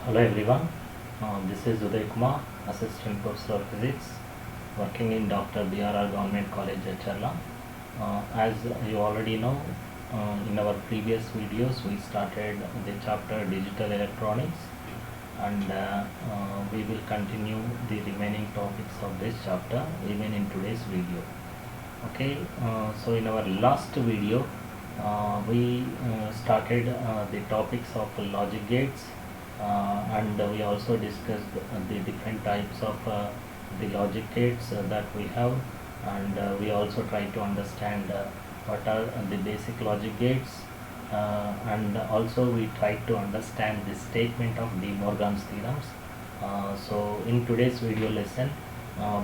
Hello everyone, this is Uday Kumar, Assistant Professor of Physics, working in Dr. B.R.R. Government College at Challa. As you already know, in our previous videos we started the chapter Digital Electronics, and we will continue the remaining topics of this chapter even in today's video. Okay, so in our last video we started the topics of logic gates, and we also discussed the different types of the logic gates that we have, and we also try to understand what are the basic logic gates, and also we try to understand the statement of De Morgan's theorems. So in today's video lesson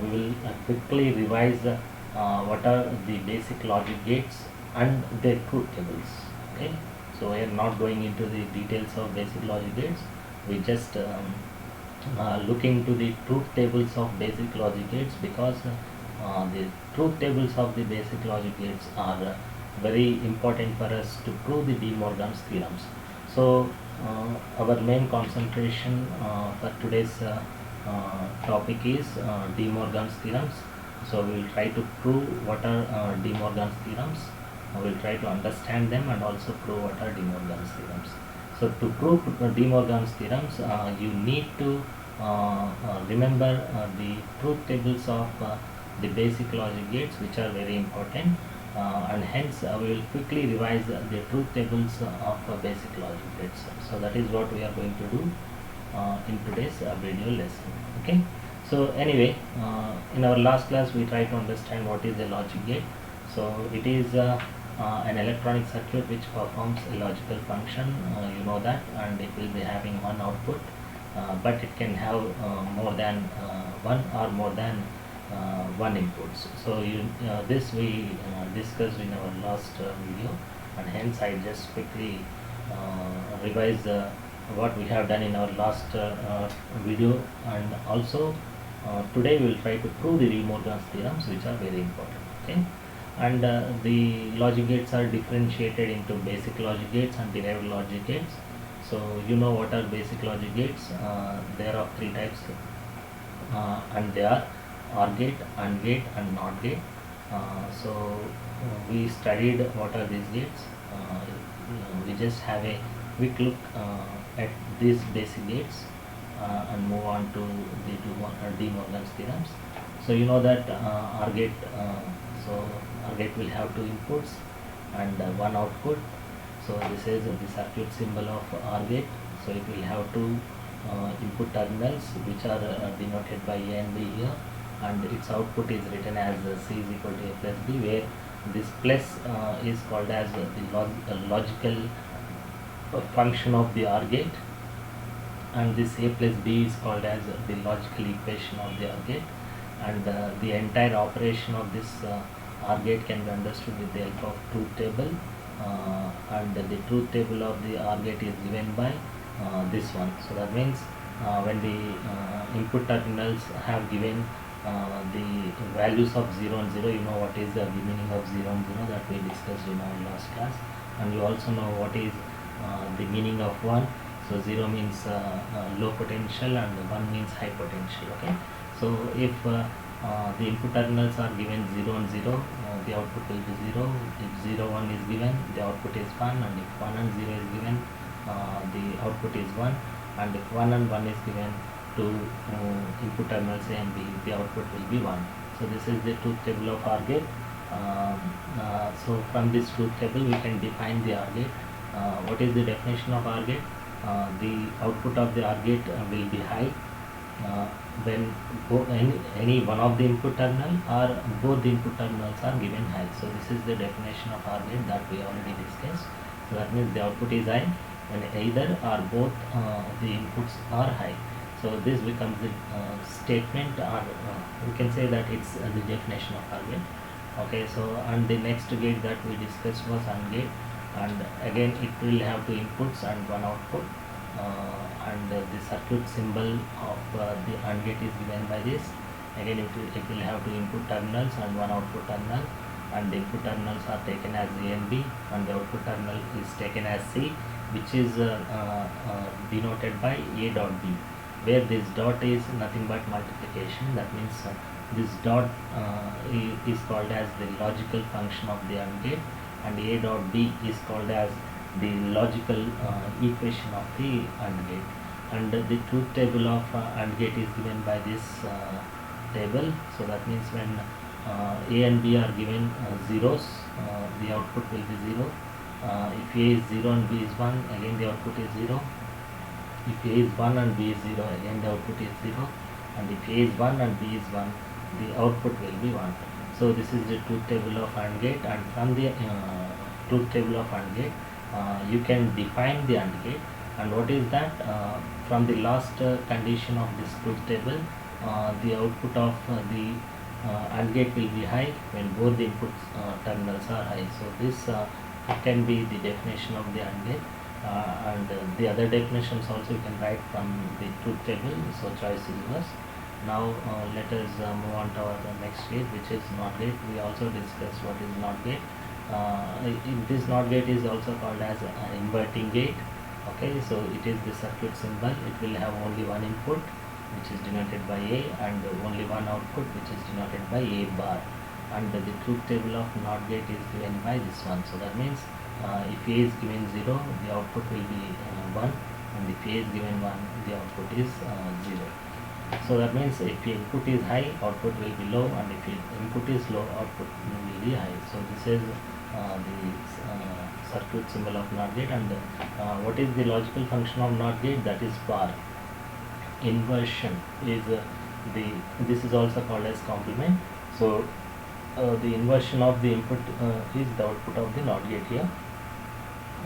we will quickly revise what are the basic logic gates and their truth tables. Okay, so we are not going into the details of basic logic gates. We just look into the truth tables of basic logic gates, because the truth tables of the basic logic gates are very important for us to prove the De Morgan's theorems. So our main concentration for today's topic is De Morgan's theorems. So we will try to prove what are De Morgan's theorems. We will try to understand them and also prove what are De Morgan's theorems. So to prove De Morgan's theorems, you need to remember the truth tables of the basic logic gates, which are very important, and hence we will quickly revise the truth tables of basic logic gates. So that is what we are going to do in today's video lesson. Okay. So anyway, in our last class we tried to understand what is a logic gate. So it is an electronic circuit which performs a logical function, you know that, and it will be having one output, but it can have more than one or more than one inputs. So this we discussed in our last video, and hence I just quickly revise what we have done in our last video, and also today we will try to prove the De Morgan's theorems, which are very important. Okay, and the logic gates are differentiated into basic logic gates and derived logic gates. So you know what are basic logic gates. They are of three types, and they are OR gate, AND gate, and NOT gate. So we studied what are these gates. We just have a quick look at these basic gates and move on to the De Morgan's theorems. So you know that OR gate, so OR gate will have two inputs and one output. So this is the circuit symbol of OR gate. So it will have two input terminals, which are denoted by A and B here, and its output is written as C is equal to A plus B, where this plus is called as the logical function of the OR gate, and this A plus B is called as the logical equation of the OR gate, and the entire operation of this OR gate can be understood with the help of truth table, and the truth table of the OR gate is given by this one. So that means when the input terminals have given the values of 0 and 0, you know what is the meaning of 0 and 0, that we discussed in our last class, and you also know what is the meaning of 1. So 0 means low potential and 1 means high potential. Okay, so if the input terminals are given 0 and 0, the output will be 0. If 0 1 is given, the output is 1, and if 1 and 0 is given, the output is 1, and if 1 and 1 is given to input terminals A and B, the output will be 1. So this is the truth table of OR gate. So from this truth table we can define the OR gate. What is the definition of OR gate? The output of the OR gate will be high when any one of the input terminal or both the input terminals are given high. So this is the definition of OR gate that we already discussed. So that means the output is high when either or both the inputs are high. So this becomes the statement, or we can say that it's the definition of OR gate. Okay, so and the next gate that we discussed was AND gate, and again it will have two inputs and one output, and the circuit symbol of the AND gate is given by this. Again it will have two input terminals and one output terminal, and the input terminals are taken as A and B, and the output terminal is taken as C. which is denoted by a dot b, where this dot is nothing but multiplication. That means this dot is called as the logical function of the AND gate, and a dot b is called as the logical equation of the AND gate. And the truth table of AND gate is given by this table. So that means when a and b are given zeros, the output will be 0. If a is 0 and b is 1, again the output is 0. If a is 1 and b is 0, again the output is 0. And if a is 1 and b is 1, the output will be 1. So this is the truth table of AND gate, and from the truth table of AND gate you can define the AND gate. And what is that? From the last condition of this truth table, the output of the AND gate will be high when both the input terminals are high. So this can be the definition of the AND gate, and the other definitions also you can write from the truth table. So choice is yours. Now let us move on to our next gate, which is NOT gate. We also discussed what is NOT gate. This NOT gate is also called as an inverting gate. Okay, so it is the circuit symbol. It will have only one input, which is denoted by A, and only one output, which is denoted by A bar. And the truth table of NOT gate is given by this one. So that means if A is given 0, the output will be 1, and if A is given 1, the output is 0. So that means if the input is high, output will be low, and if the input is low, output will be high. So this is the circuit symbol of NOT gate. And what is the logical function of NOT gate? That is bar. Inversion is this is also called as complement. So the inversion of the input is the output of the NOT gate here,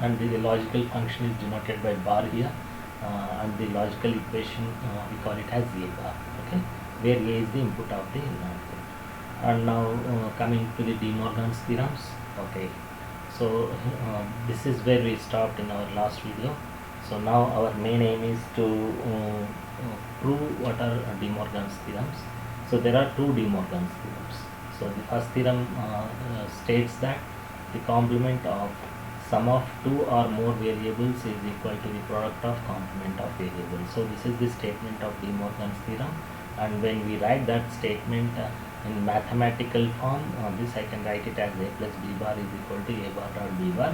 and the logical function is denoted by bar here, and the logical equation we call it as A bar. Okay, where A is the input of the NOT gate. And now coming to the De Morgan's theorems. Okay, so this is where we stopped in our last video. So now our main aim is to prove what are De Morgan's theorems. So there are two De Morgan's theorems. So the first theorem states that the complement of sum of two or more variables is equal to the product of complement of variables. So this is the statement of De Morgan's theorem, and when we write that statement in mathematical form, this I can write it as A plus B bar is equal to A bar dot B bar,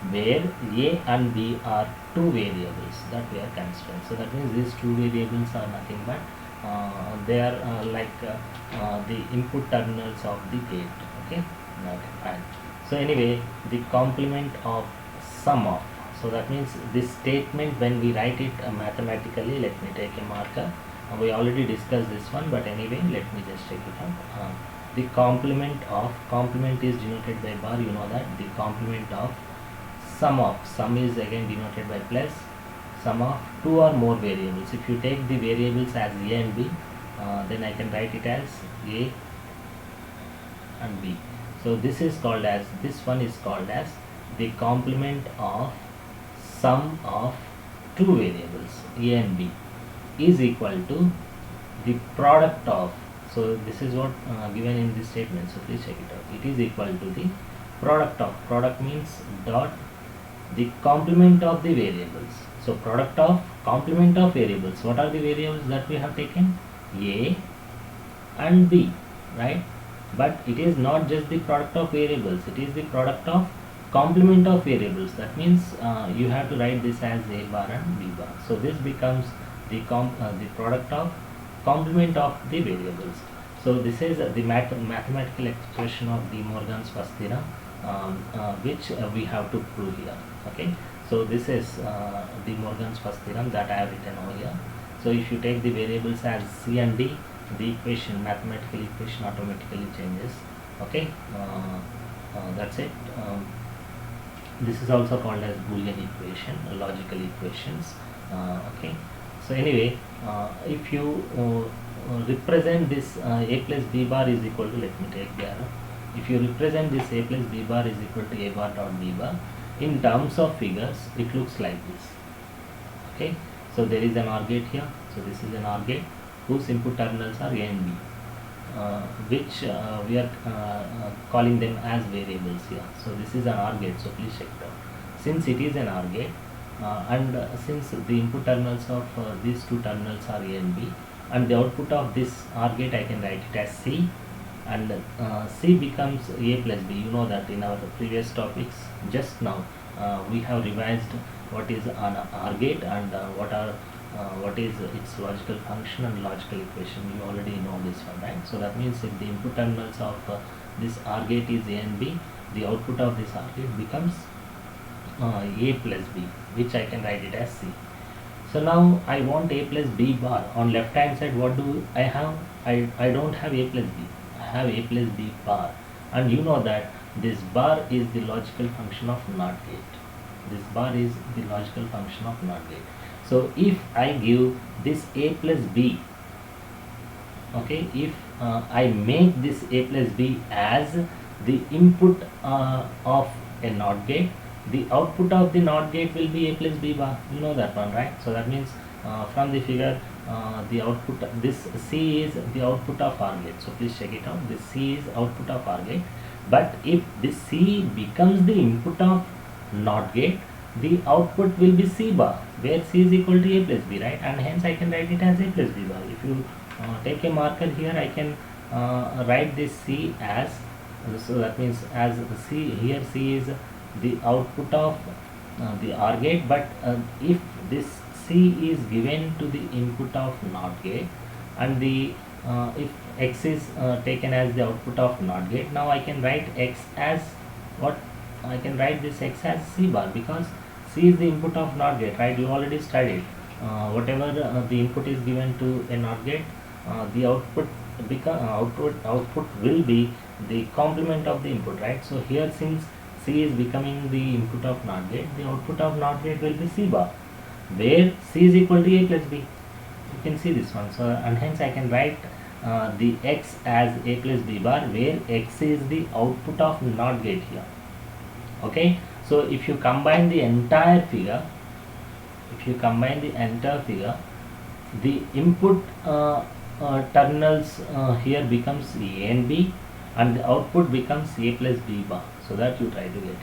where A and B are two variables that we are considering. So that means these two variables are nothing but they are like the input terminals of the gate. Okay, fine. So anyway, the complement of sum of, so that means this statement when we write it mathematically, let me take a marker. We already discussed this one, but anyway let me just take it out. The complement is denoted by bar, you know that. The complement of, sum is again denoted by plus, sum of two or more variables. If you take the variables as A and B, then I can write it as A and B. So this one is called as the complement of sum of two variables A and B is equal to the product of, so this is what given in this statement, so please check it out. It is equal to the product means dot the complement of the variables. So product of complement of variables. What are the variables that we have taken? A and B, right? But it is not just the product of variables, it is the product of complement of variables. That means you have to write this as A bar and B bar. So this becomes the product of complement of the variables. So this is the mathematical expression of De Morgan's first theorem, which we have to prove here. Okay, so this is De Morgan's first theorem that I have written over here. So if you take the variables as C and D, the mathematical equation automatically changes. Okay, that's it. This is also called as Boolean equation, logical equations. Okay, so anyway, if you represent this A plus B bar is equal to, let me take the arrow. If you represent this A plus B bar is equal to A bar dot B bar in terms of figures, it looks like this. Okay, so there is an OR gate here. So this is an OR gate whose input terminals are A and B, which we are calling them as variables here. So this is an OR gate, so please check it out. Since it is an OR gate, and since the input terminals of these two terminals are A and B, and the output of this OR gate I can write it as C, and C becomes A plus B. You know that in our previous topics just now we have revised what is an OR gate and what is its logical function and logical equation. You already know this one, right? So that means if the input terminals of this OR gate is A and B, the output of this OR gate becomes A plus B, which I can write it as C. So now I want A plus B bar. On left hand side, what do I have? I don't have A plus B. I have A plus B bar. And you know that this bar is the logical function of NOT gate. This bar is the logical function of NOT gate. So if I give this A plus B, okay, if I make this A plus B as the input of a NOT gate, the output of the NOT gate will be A plus B bar. You know that one, right? So that means from the figure, the output, this C is the output of OR gate. So please check it out. This C is output of OR gate. But if this C becomes the input of NOT gate, the output will be C bar, where C is equal to A plus B, right? And hence I can write it as A plus B bar. If you take a marker here, I can write this C as, so that means as C, here C is the output of the OR gate, but if this C is given to the input of NOT gate, and the if X is taken as the output of NOT gate, now I can write X as what? I can write this X as C bar, because C is the input of NOT gate, right? You already studied whatever the input is given to a NOT gate, the output output will be the complement of the input, right? So here, since C is becoming the input of NOT gate, the output of NOT gate will be C bar, where C is equal to A plus B. You can see this one. So and hence I can write the X as A plus B bar, where X is the output of NOT gate here. Okay. So if you combine the entire figure, the input terminals here becomes A and B, and the output becomes A plus B bar, so that you try to get it.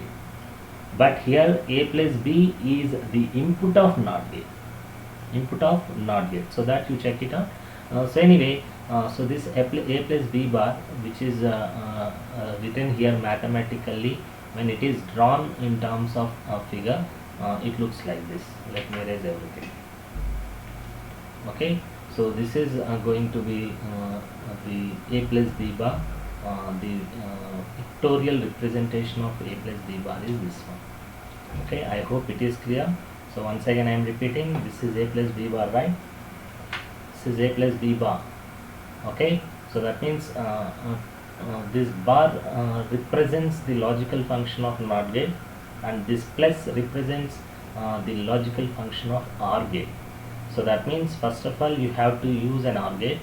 But here A plus B is the input of NOT gate, so that you check it out. So anyway, so this A plus B bar, which is written here mathematically, when it is drawn in terms of a figure, it looks like this. Let me erase everything. Okay, so this is going to be the A plus B bar. The pictorial representation of A plus B bar is this one. Okay, I hope it is clear. So once again I am repeating, this is A plus B bar, right? This is A plus B bar. Okay, so that means this bar represents the logical function of NOT gate, and this plus represents the logical function of OR gate. So that means, first of all, you have to use an OR gate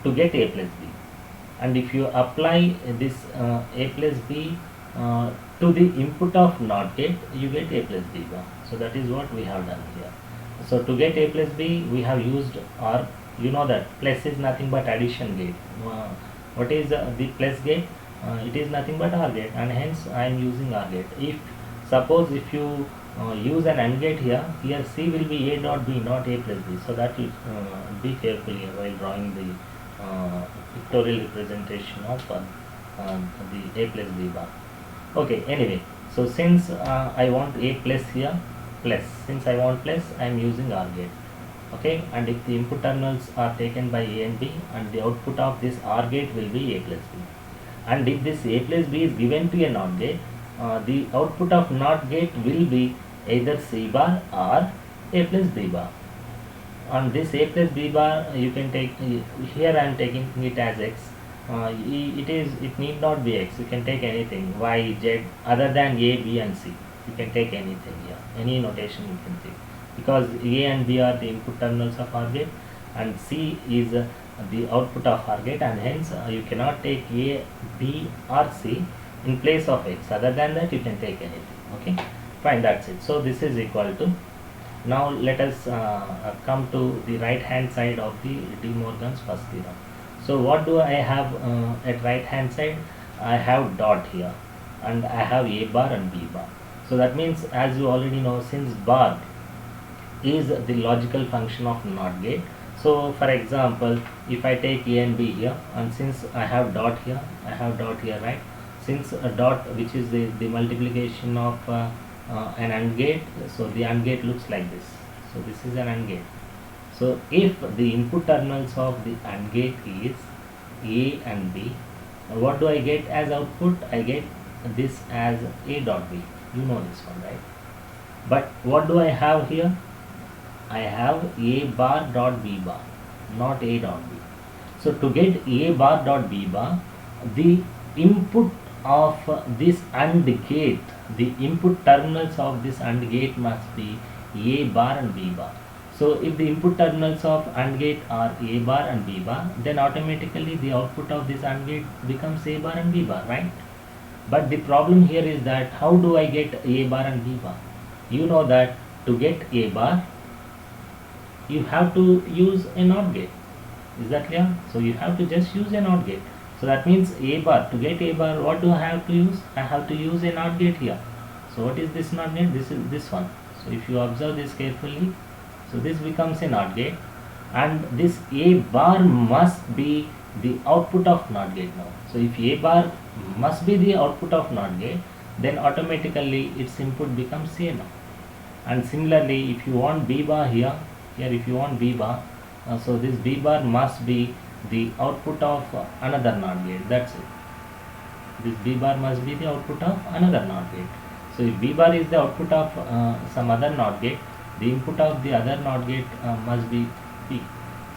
to get A plus B, and if you apply this A plus B to the input of NOT gate, you get A plus B bar. So that is what we have done here. So to get A plus B, we have used OR. You know that plus is nothing but addition gate. What is the plus gate? It is nothing but OR gate, and hence I am using OR gate. If suppose if you use an AND gate here C will be A dot B, not A plus B. So that you be careful here while drawing the pictorial representation of the A plus B bar. Okay, anyway, so since I want A plus here, plus, since I want plus, I am using OR gate. Okay, and if the input terminals are taken by A and B, and the output of this OR gate will be A plus B, and if this A plus B is given to a NOT gate, the output of NOT gate will be either C bar or A plus B bar. On this A plus B bar, you can take, here I am taking it as X. It need not be X. You can take anything, Y, Z, other than A, B and C. You can take anything here, any notation you can take, because A and B are the input terminals of OR gate, and C is the output of OR gate, and hence you cannot take A, B or C in place of X. Other than that, you can take anything. Okay, fine, that's it. So this is equal to, now let us come to the right hand side of the De Morgan's first theorem. So what do I have at right hand side? I have dot here, and I have A bar and B bar. So that means, as you already know, since bar is the logical function of NOT gate. So for example, if I take A and B here, and since I have dot here, I have dot here, right? Since a dot, which is the multiplication of an AND gate, so the AND gate looks like this. So this is an AND gate. So if the input terminals of the AND gate is A and B, what do I get as output? I get this as A dot B. You know this one, right? But what do I have here? I have A bar dot B bar, not A dot B. So to get A bar dot B bar, the input of this AND gate, the input terminals of this AND gate must be A bar and B bar. So if the input terminals of AND gate are A bar and B bar, then automatically the output of this AND gate becomes A bar and B bar, right? But the problem here is that how do I get A bar and B bar? You know that to get A bar, you have to use a NOT gate. Is that clear? So you have to just use a NOT gate. So that means A bar, to get A bar, what do I have to use? I have to use a NOT gate here. So what is this NOT gate? This is this one. So if you observe this carefully, so this becomes a NOT gate, and this A bar must be the output of NOT gate now. So if A bar must be the output of NOT gate, then automatically its input becomes A now. And similarly, if you want B bar here if you want B bar, so this B bar must be the output of another NOT gate. That's it. This B bar must be the output of another NOT gate. So if B bar is the output of some other NOT gate, the input of the other NOT gate must be P.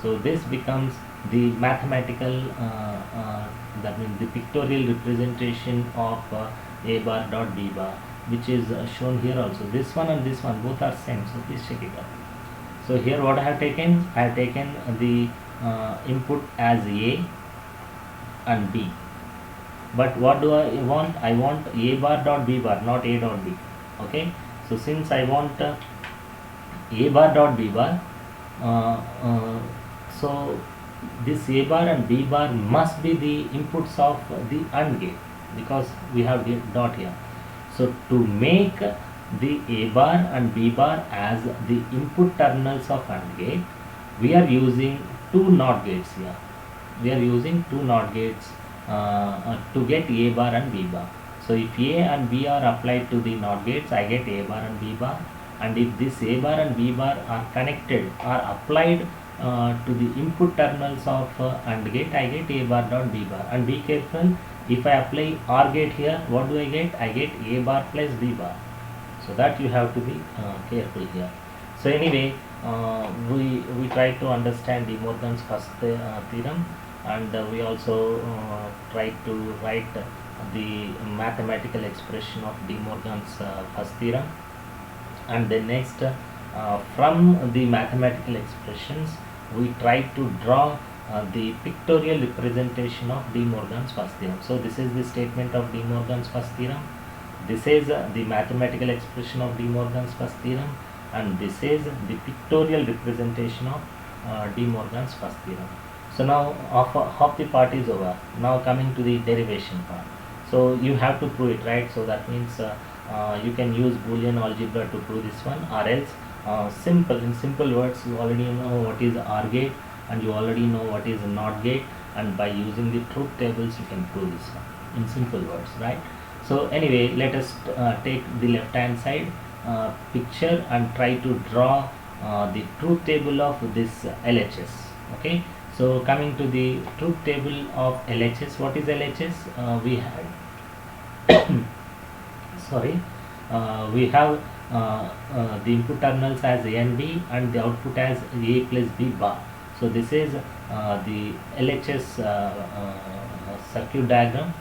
So this becomes the mathematical, that means the pictorial representation of A bar dot B bar, which is shown here also. This one and this one both are same, so please check it out. So here what I have taken? I have taken the input as A and B. But what do I want? I want A bar dot B bar, not A dot B. Okay. So since I want A bar dot B bar, so this A bar and B bar must be the inputs of the AND gate, because we have the dot here. So to make the A bar and B bar as the input terminals of AND gate, we are using two NOT gates here. We are using two NOT gates to get A bar and B bar. So if A and B are applied to the NOT gates, I get A bar and B bar. And if this A bar and B bar are connected, are applied to the input terminals of AND gate, I get A bar dot B bar. And be careful, if I apply OR gate here, what do I get? I get A bar plus B bar. So that you have to be careful here. So anyway, we try to understand De Morgan's first theorem, and we also try to write the mathematical expression of De Morgan's first theorem. And then next, from the mathematical expressions, we try to draw the pictorial representation of De Morgan's first theorem. So this is the statement of De Morgan's first theorem. This is the mathematical expression of De Morgan's first theorem, and this is the pictorial representation of De Morgan's first theorem. So now half the part is over. Now coming to the derivation part. So you have to prove it, right? So that means you can use Boolean algebra to prove this one, or else in simple words, you already know what is OR gate, and you already know what is NOT gate, and by using the truth tables you can prove this one in simple words, right? So anyway, let us take the left hand side picture and try to draw the truth table of this LHS. Okay, so coming to the truth table of LHS, what is LHS? We had we have the input terminals as A and B, and the output as A plus B bar. So this is the LHS circuit diagram,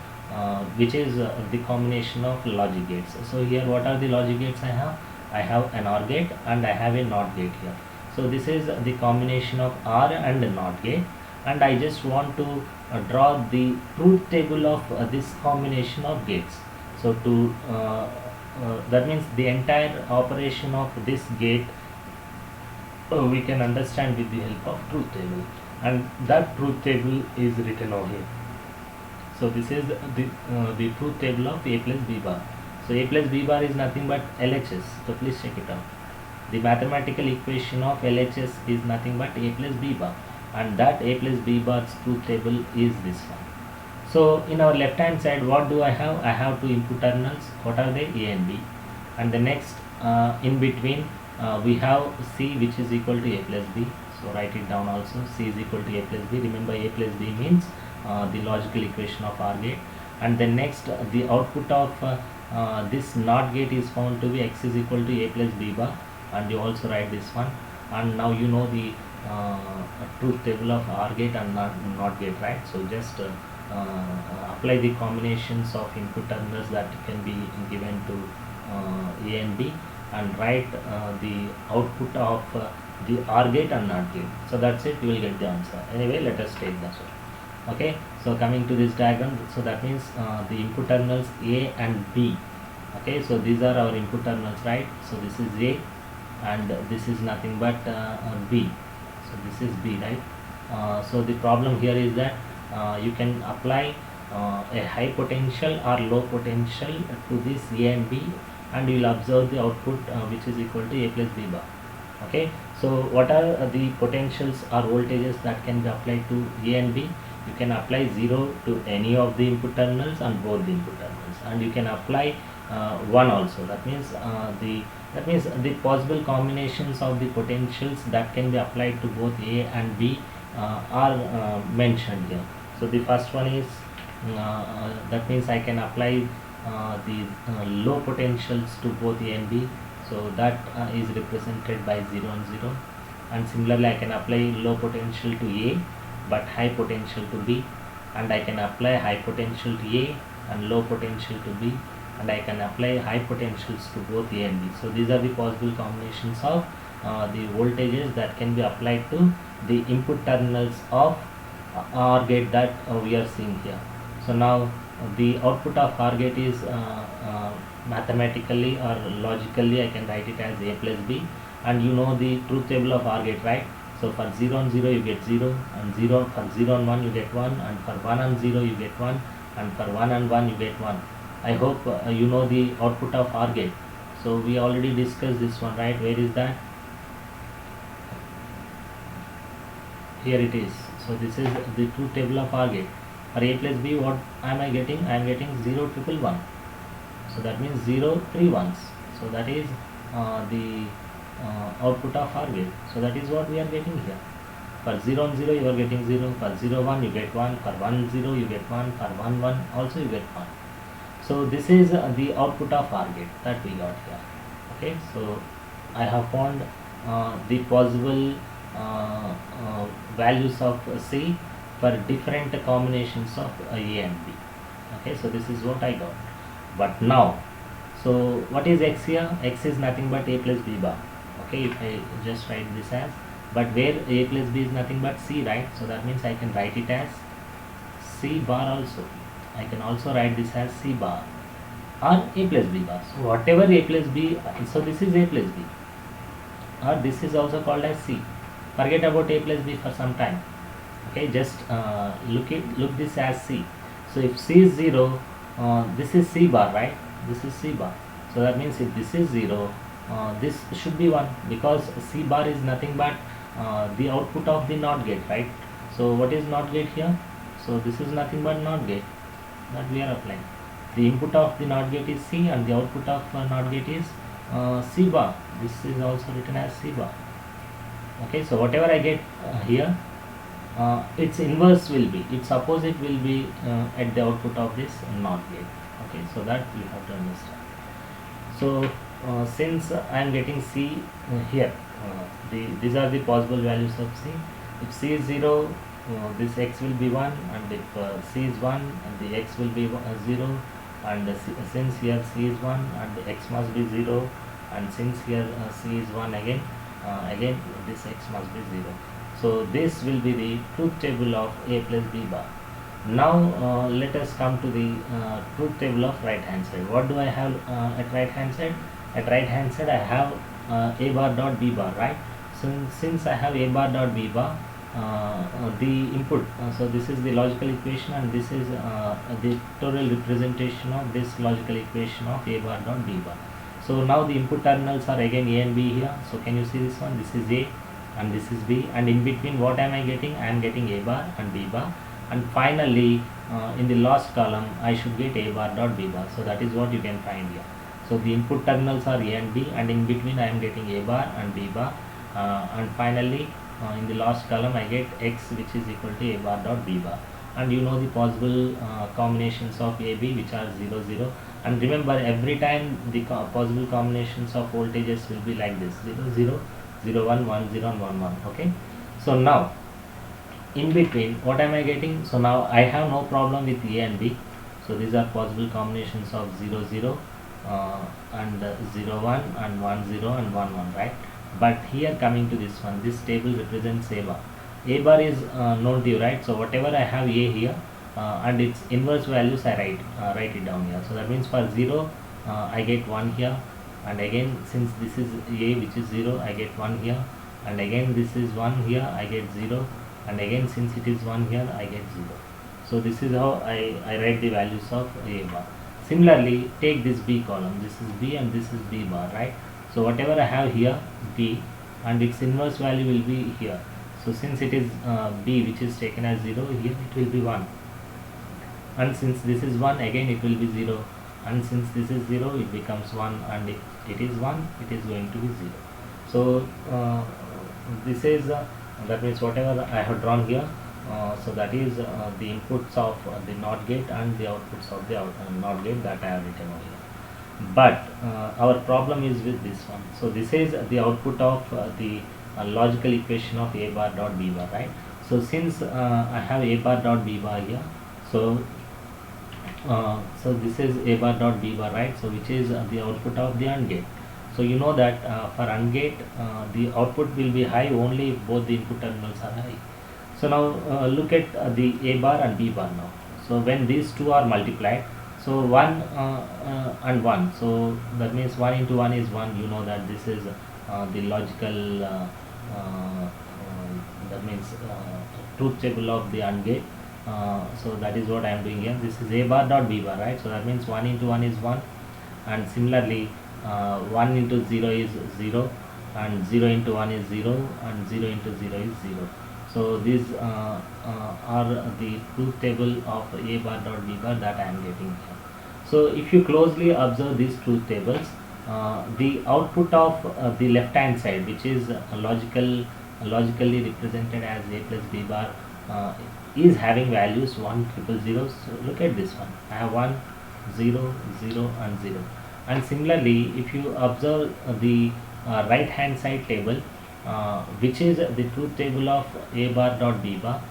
which is the combination of logic gates. So here what are the logic gates I have? I have an OR gate and I have a NOT gate here. So this is the combination of OR and NOT gate, and I just want to draw the truth table of this combination of gates. So to that means the entire operation of this gate we can understand with the help of truth table, and that truth table is written over here. So this is the truth table of A plus B bar. So A plus B bar is nothing but LHS. So please check it out. the mathematical equation of LHS is nothing but a plus b bar, and that a plus b bar's truth table is this one. So in our left hand side, what do I have? I have two input terminals. What are they? A and B. And the next in between we have C, which is equal to a plus b. So write it down also. C is equal to a plus b. Remember, a plus b means the logical equation of OR gate. And then next the output of this NOT gate is found to be X is equal to a plus b bar, and you also write this one. And now you know the truth table of OR gate and NOT gate, right? So just apply the combinations of input terminals that can be given to A and B, and write the output of the OR gate and NOT gate. So that's it, you will get the answer. Anyway, let us take this one. Okay, so coming to this diagram, so that means the input terminals A and B. Okay, so these are our input terminals, right? So this is A and this is nothing but B. So this is B, right? So the problem here is that you can apply a high potential or low potential to this A and B, and you will observe the output which is equal to a plus b bar. Okay, so what are the potentials or voltages that can be applied to A and B? You can apply 0 to any of the input terminals and both the input terminals, and you can apply 1 also. That means the possible combinations of the potentials that can be applied to both A and B are mentioned here. So the first one is that means I can apply the low potentials to both A and B. So that is represented by 0 and 0. And similarly, I can apply low potential to A but high potential to B, and I can apply high potential to A and low potential to B, and I can apply high potentials to both A and B. So these are the possible combinations of the voltages that can be applied to the input terminals of OR gate that we are seeing here. So now the output of OR gate is mathematically or logically I can write it as a plus b, and you know the truth table of OR gate, right? So for 0 and 0 you get 0, and 0 for 0 and 1 you get 1, and for 1 and 0 you get 1, and for 1 and 1 you get 1. I hope you know the output of OR gate. So we already discussed this one, right? Where is that? Here it is. So this is the truth table of OR gate. For a plus b, what am I getting? I am getting 0 triple 1. So that means 0 3 ones. So that is the output of OR gate. So that is what we are getting here. For 0 and 0 you are getting 0, for 0 1 you get 1, for 1 0 you get 1, for 1 1 also you get 1. So this is the output of OR gate that we got here. Okay, so I have found the possible values of C for different combinations of A and B. Okay, so this is what I got. But now, so what is X here? X is nothing but A plus B bar. Okay, if I just write this as, but where A plus B is nothing but C, right? So that means I can write it as C bar also. I can also write this as C bar or A plus B bar. So whatever A plus B, so this is A plus B, or this is also called as C. Forget about A plus B for some time. Okay, just look this as C. So if C is 0, this is C bar, right? This is C bar. So that means if this is 0, this should be 1, because C bar is nothing but the output of the NOT gate, right? So what is NOT gate here? So this is nothing but NOT gate that we are applying. The input of the NOT gate is C, and the output of NOT gate is C bar. This is also written as C bar. Okay, so whatever I get here, its inverse will be, its opposite will be at the output of this NOT gate. Okay, so that you have to understand. So since I am getting C here, these are the possible values of C. If C is 0, this X will be 1, and if C is 1, and the X will be 0, and since here C is 1 and the X must be 0, and since here C is 1 again, again this X must be 0. So this will be the truth table of A plus B bar. Now let us come to the truth table of right hand side. What do I have at right hand side? At right hand side I have A bar dot B bar, right? So since I have A bar dot B bar, the input, so this is the logical equation, and this is the pictorial representation of this logical equation of A bar dot B bar. So now the input terminals are again A and B here. So can you see this one? This is A and this is B, and in between what am I getting? I am getting A bar and B bar, and finally in the last column I should get A bar dot B bar. So that is what you can find here. So the input terminals are A and B, and in between I am getting A bar and B bar, and finally in the last column I get X, which is equal to A bar dot B bar. And you know the possible combinations of AB, which are 0 0, and remember every time the possible combinations of voltages will be like this: 0 0 0 1 1 0 and 1 1. Okay, so now in between what am I getting? So now I have no problem with A and B. So these are possible combinations of 0 0 and 0 1 and 1 0 and 1 1, right? But here, coming to this one, this table represents A bar. A bar is known to you, right? So whatever I have A here and its inverse values, I write it down here. So that means for 0 I get 1 here, and again since this is A, which is 0, I get 1 here, and again this is 1 here, I get 0, and again since it is 1 here, I get 0. So this is how I write the values of A bar. Similarly, take this B column. This is B and this is B bar, right? So whatever I have here, B, and its inverse value will be here. So since it is B, which is taken as 0, here it will be 1, and since this is 1, again it will be 0, and since this is 0, it becomes 1, and if it is 1, it is going to be 0. So this is that means whatever I have drawn here, so that is the inputs of the NOT gate and the outputs of the NOT gate that I have written over here. But our problem is with this one. So this is the output of the logical equation of A bar dot B bar, right? So since I have A bar dot B bar here, so this is A bar dot B bar, right? So which is the output of the AND gate. So you know that for AND gate the output will be high only if both the input terminals are high. So now look at the A bar and B bar now. So when these two are multiplied, so 1 and 1, so that means 1 into 1 is 1. You know that this is the logical that means truth table of the AND gate. So that is what I am doing here. This is A bar dot B bar, right? So that means 1 into 1 is 1, and similarly 1 into 0 is 0, and 0 into 1 is 0, and 0 into 0 is 0. So these are the truth table of A bar dot B bar that I am getting here. So if you closely observe these truth tables, the output of the left hand side, which is logically represented as A plus B bar, is having values 1 0 0 0. So look at this one. I have 1 0 0 and 0. And similarly, if you observe the right hand side table, which is the truth table of A bar dot B bar,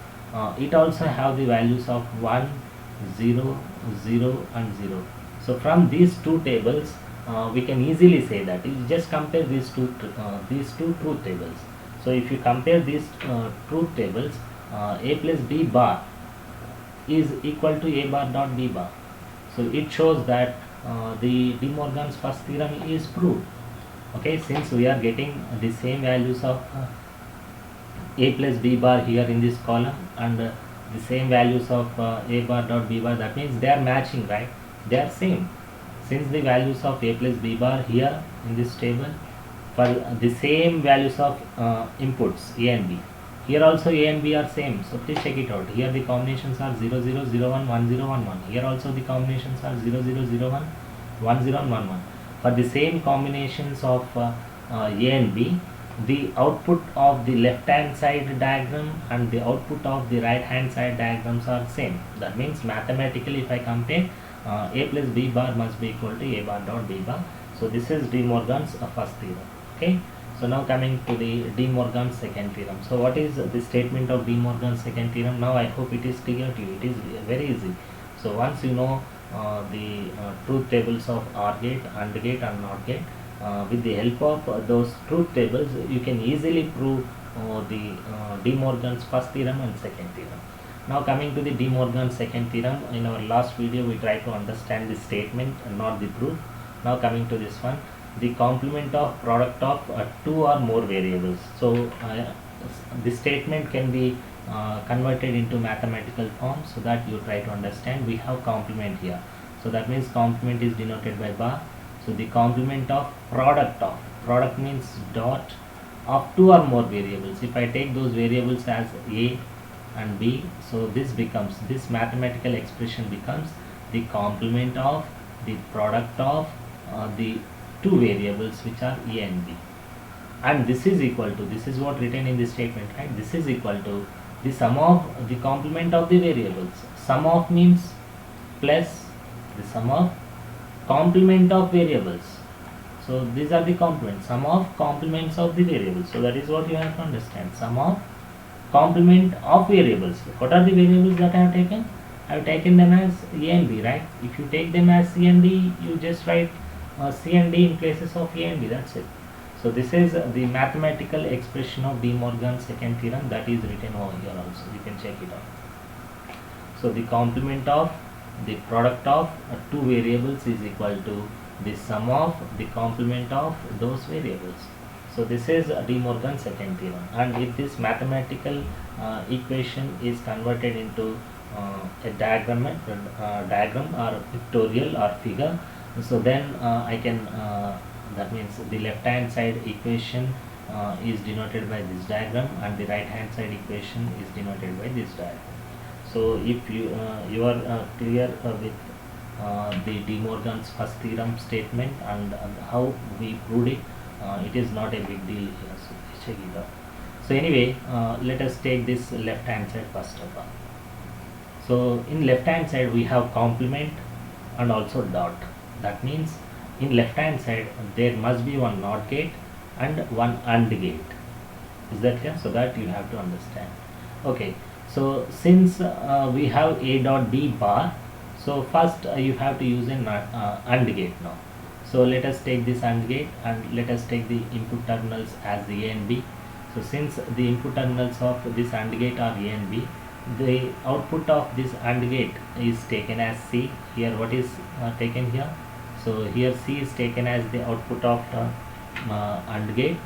it also have the values of 1 0 0 and 0. So from these two tables we can easily say that you just compare these two truth tables. So if you compare these truth tables, A plus B bar is equal to A bar dot B bar. So it shows that the De Morgan's first theorem is proved. Okay, since we are getting the same values of A plus B bar here in this column, and the same values of A bar dot B bar, that means they are matching, right? They are same. Since the values of A plus B bar here in this table for the same values of inputs A and B, here also A and B are same. So please check it out. Here the combinations are 0 0 0 1 1 0 1 1. Here also the combinations are 0 0 0 1 1 0 and 1 1. For the same combinations of A and B, the output of the left hand side diagram and the output of the right hand side diagrams are same. That means mathematically, if I compare, A plus B bar must be equal to A bar dot B bar. So this is De Morgan's first theorem. Okay. So now coming to the De Morgan's second theorem. So what is the statement of De Morgan's second theorem? Now I hope it is clear to you. It is very easy. So once you know the truth tables of OR gate, AND gate and NOT gate, with the help of those truth tables, you can easily prove the De Morgan's first theorem and second theorem. Now coming to the De Morgan's second theorem, in our last video we tried to understand the statement and not the proof. Now coming to this one, the complement of product of two or more variables. So this statement can be converted into mathematical form so that you try to understand. We have complement here, so that means complement is denoted by bar, So the complement of product means dot of two or more variables. If I take those variables as a and b, so this mathematical expression becomes the complement of the product of the two variables which are a and b, and this is equal to, this is what written in this statement, right? This is equal to the sum of the complement of the variables. Sum of means plus the sum of complement of variables. So these are the complements, sum of complements of the variables. So that is what you have to understand, sum of complement of variables. What are the variables that I have taken? I have taken them as a and b, right? If you take them as c and d, you just write c and d in places of a and b, that's it. So this is the mathematical expression of De Morgan's second theorem that is written over here also. You can check it out. So the complement of the product of two variables is equal to the sum of the complement of those variables. So this is De Morgan's second theorem, and if this mathematical equation is converted into a diagram or a pictorial or figure, so then I can that means the left hand side equation is denoted by this diagram, and the right hand side equation is denoted by this diagram. So if you are clear with the De Morgan's first theorem statement and how we proved it, it is not a big deal here, so check it out. So anyway, let us take this left hand side first of all. So in left hand side we have complement and also dot. That means in left hand side there must be one NOT gate and one AND gate. Is that clear? So that you have to understand. Okay, so since we have a dot b bar, so first you have to use an AND gate now. So let us take this AND gate and let us take the input terminals as a and b. So since the input terminals of this AND gate are a and b, the output of this AND gate is taken as c. Here what is taken here? So here c is taken as the output of AND gate,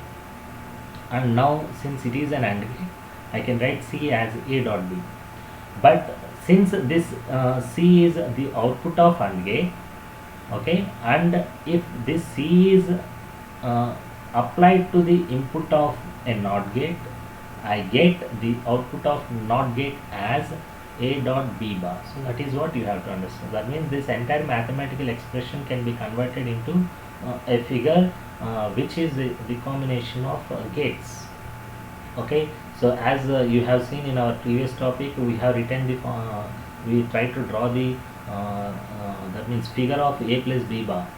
and now since it is an AND gate, I can write c as a dot b. But since this c is the output of AND gate, okay, and if this c is applied to the input of a NOT gate, I get the output of NOT gate as a dot b bar. So that is what you have to understand. That means this entire mathematical expression can be converted into a figure which is the combination of gates. Okay, so as you have seen in our previous topic, we have written the we try to draw the that means figure of a plus b bar,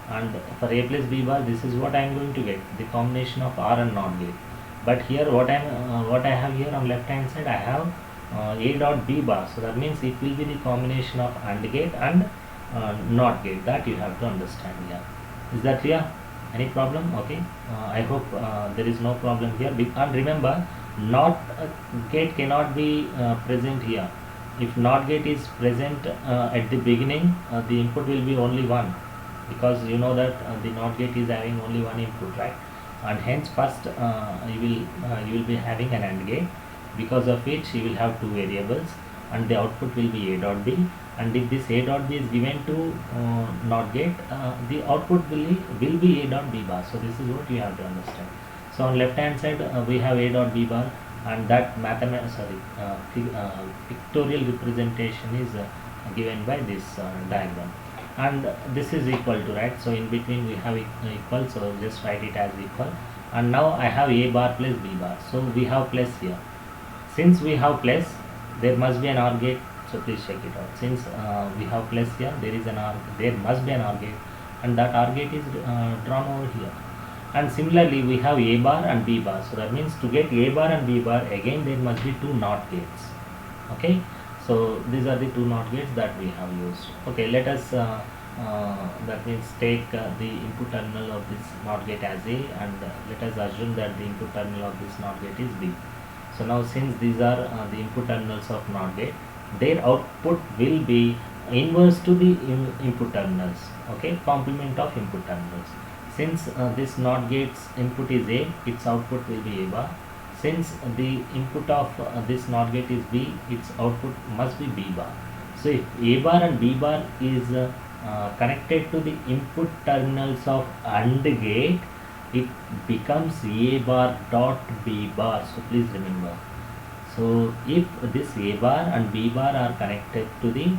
and for a plus b bar this is what I am going to get, the combination of R and NOT gate. But here what I have here on left hand side, I have a dot b bar. So that means it will be the combination of AND gate and NOT gate. That you have to understand here. Is that clear? Any problem? Okay, I hope there is no problem here. And remember, NOT gate cannot be present here. If NOT gate is present at the beginning, the input will be only one, because you know that the NOT gate is having only one input, right? And hence first you will be having an AND gate, because of which you will have two variables and the output will be a dot b, and if this a dot b is given to NOT gate, the output will be a dot b bar. So this is what you have to understand. So on left hand side we have a dot b bar, and that pictorial representation is given by this diagram, and this is equal to, right? So in between we have equal, so just write it as equal. And now I have a bar plus b bar, so we have plus here. Since we have plus, there must be an OR gate, so please check it out. Since we have plus here, there must be an OR gate, and that OR gate is drawn over here. And similarly we have a bar and b bar, so that means to get a bar and b bar, again there must be two NOT gates. Okay, so these are the two NOT gates that we have used. Okay, let us that means take the input terminal of this NOT gate as a, and let us assume that the input terminal of this NOT gate is b. So now since these are the input terminals of NOT gate, their output will be inverse to the input terminals. Okay, complement of input terminals. Since this NOT gate's input is a, its output will be a bar. Since the input of this NOT gate is b, its output must be b bar. So if a bar and b bar is connected to the input terminals of AND gate, it becomes A bar dot B bar. So please remember. So if this A bar and B bar are connected to the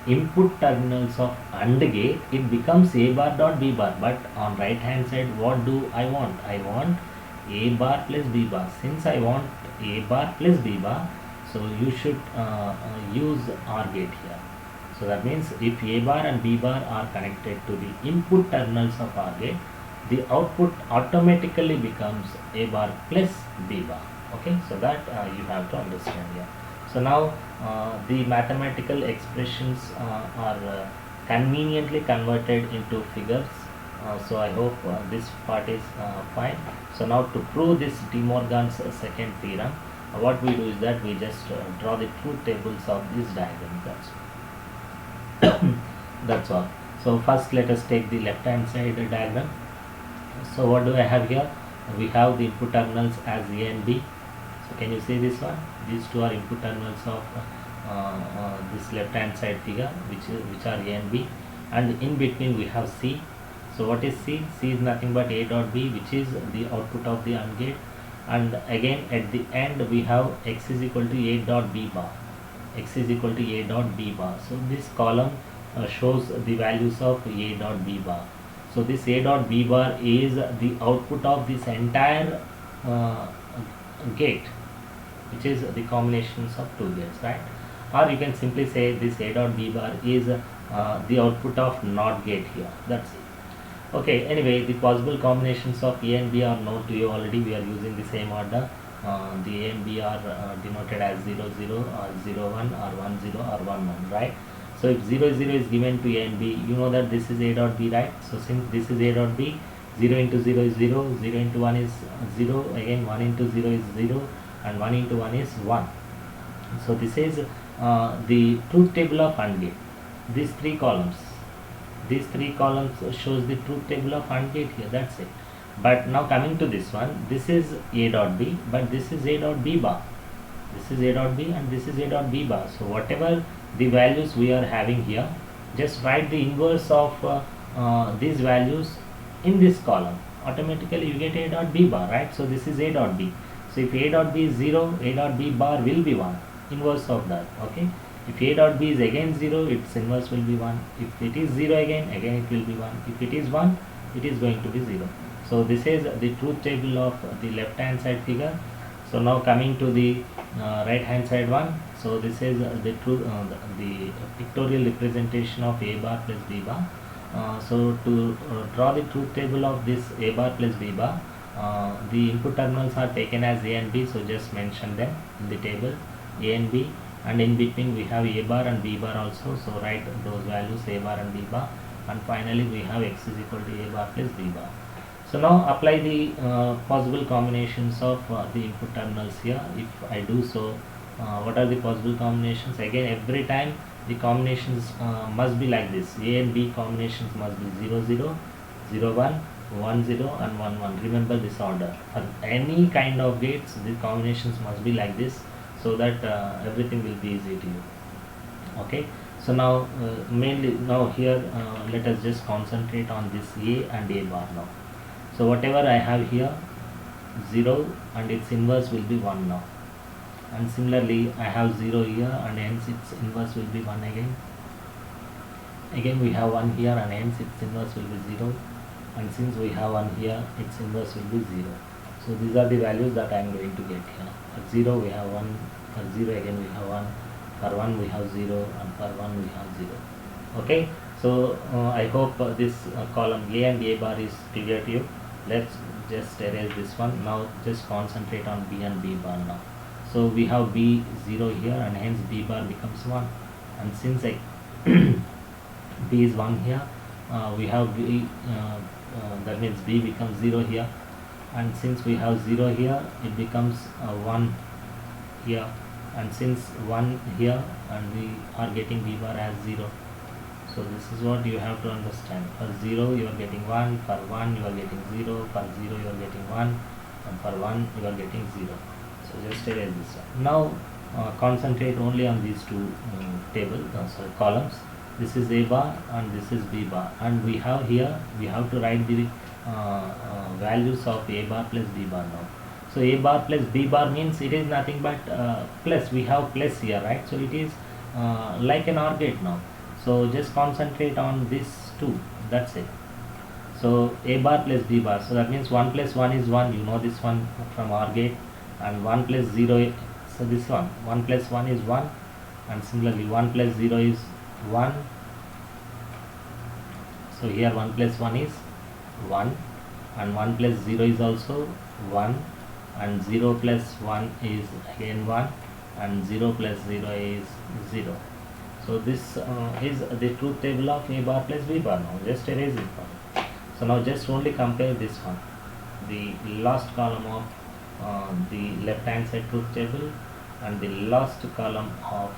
input terminals of AND gate, it becomes A bar dot B bar. But on right hand side, what do I want? I want A bar plus B bar. Since I want A bar plus B bar, so you should use OR gate here. So that means if A bar and B bar are connected to the input terminals of OR gate, the output automatically becomes A bar plus B bar. Okay, so that you have to understand here. So now the mathematical expressions are conveniently converted into figures. So I hope this part is fine. So now to prove this De Morgan's second theorem, what we do is that we just draw the truth tables of this diagram. That's all. So first let us take the left hand side diagram. So what do I have here? We have the input terminals as A and B. So can you see this one? These two are input terminals of this left hand side figure, which are A and B, and in between we have C. So what is C? C is nothing but A dot B, which is the output of the AND gate, and again at the end we have X is equal to A dot B bar. X is equal to A dot B bar. So this column shows the values of A dot B bar. So this A dot B bar is the output of this entire gate, which is the combinations of two gates, right? Or you can simply say this A dot B bar is the output of NOT gate here. That's it. Okay, anyway, the possible combinations of A and B are known to you already. We are using the same order. The A and B are denoted as 0 0 or 0 1 or 1 0 or 1 1, right? So if 0 0 is given to A and B, you know that this is A dot B, right? So since this is A dot B, 0 into 0 is 0, 0 into 1 is 0, again 1 into 0 is 0, and 1 into 1 is 1. So this is the truth table of AND gate. These three columns shows the truth table of AND gate here. That's it. But now coming to this one, this is A dot B, but this is A dot B bar. This is A dot B and this is A dot B bar. So whatever the values we are having here, just write the inverse of these values in this column. Automatically you get A dot B bar, right? So this is A dot B. So if A dot B is 0, A dot B bar will be 1. Inverse of that. Okay. If A dot B is again 0, its inverse will be 1. If it is 0 again it will be 1. If it is 1, it is going to be 0. So this is the truth table of the left hand side figure. So now coming to the right hand side one. So this is the pictorial representation of A bar plus B bar. So to draw the truth table of this A bar plus B bar, the input terminals are taken as A and B, so just mention them in the table, A and B, and in between we have A bar and B bar also, so write those values A bar and B bar, and finally we have X is equal to A bar plus B bar. So now apply the possible combinations of the input terminals here. If I do so, what are the possible combinations? Again, every time the combinations must be like this. A and B combinations must be 0 0, 0 1, 1 0 and 1 1. Remember this order. For any kind of gates, the combinations must be like this, so that everything will be easy to you. Okay. So now mainly now here let us just concentrate on this A and A bar now. So whatever I have here, 0 and its inverse will be 1 now. And similarly I have 0 here and hence its inverse will be 1 again. Again we have 1 here and hence its inverse will be 0. And since we have 1 here, its inverse will be 0. So these are the values that I am going to get here. For 0 we have 1, for 0 again we have 1, for 1 we have 0 and for 1 we have 0. Okay. So I hope this column A and A bar is clear to you. Let's just erase this one. Now just concentrate on B and B bar now. So we have B 0 here and hence B bar becomes 1. And since B is 1 here, we have B, that means B becomes 0 here. And since we have 0 here, it becomes 1 here. And since 1 here, and we are getting B bar as 0. So this is what you have to understand. For 0 you are getting 1, for 1 you are getting 0, for 0 you are getting 1, and for 1 you are getting 0. So just erase this one. Now concentrate only on these two columns. this is A bar and this is B bar, and we have here, we have to write the values of A bar plus B bar now. So A bar plus B bar means it is nothing but plus, we have plus here, right? So it is like an OR gate now. So just concentrate on this two, that's it. So A bar plus B bar, so that means 1 plus 1 is 1, you know this one from OR gate, and 1 plus 0, so this one, 1 plus 1 is 1, and similarly 1 plus 0 is 1. So here 1 plus 1 is 1, and 1 plus 0 is also 1, and 0 plus 1 is again 1, and 0 plus 0 is 0. So this is the truth table of A bar plus B bar now. Just erase it. So now just only compare this one, the last column of the left hand side truth table and the last column of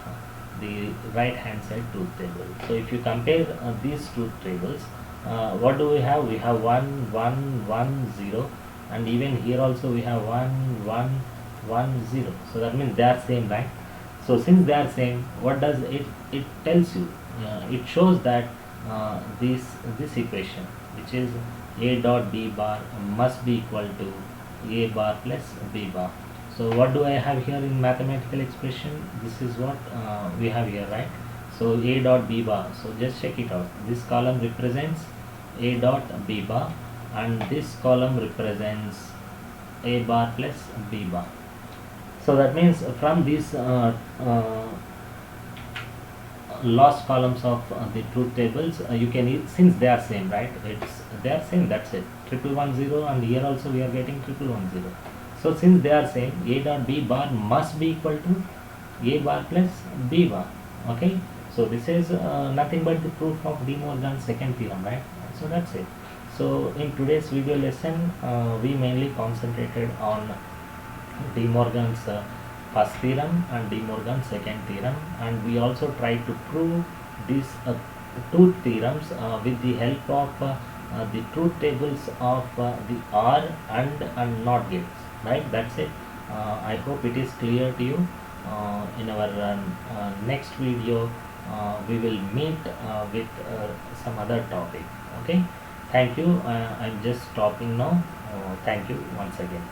the right hand side truth table. So if you compare these truth tables, what do we have? We have 1 1 1 0, and even here also we have 1 1 1 0. So that means they are same, right? So since they are same, what does it tells you? It shows that this equation, which is A dot B bar, must be equal to A bar plus B bar. So what do I have here in mathematical expression? This is what we have here, right? So A dot B bar, so just check it out. This column represents A dot B bar, and this column represents A bar plus B bar. So that means from these last columns of the truth tables, you can since they are same, right? They are same, that's it. 1110, and here also we are getting 1110. So since they are same, A dot B bar must be equal to A bar plus B bar. Okay, so this is nothing but the proof of De Morgan's second theorem, right? So that's it. So in today's video lesson, we mainly concentrated on De Morgan's first theorem and De Morgan's second theorem, and we also tried to prove these two theorems with the help of the truth tables of the OR and NOT gates, right? That's it. I hope it is clear to you. In our next video, we will meet with some other topic. Okay, thank you. I'm just stopping now. Thank you once again.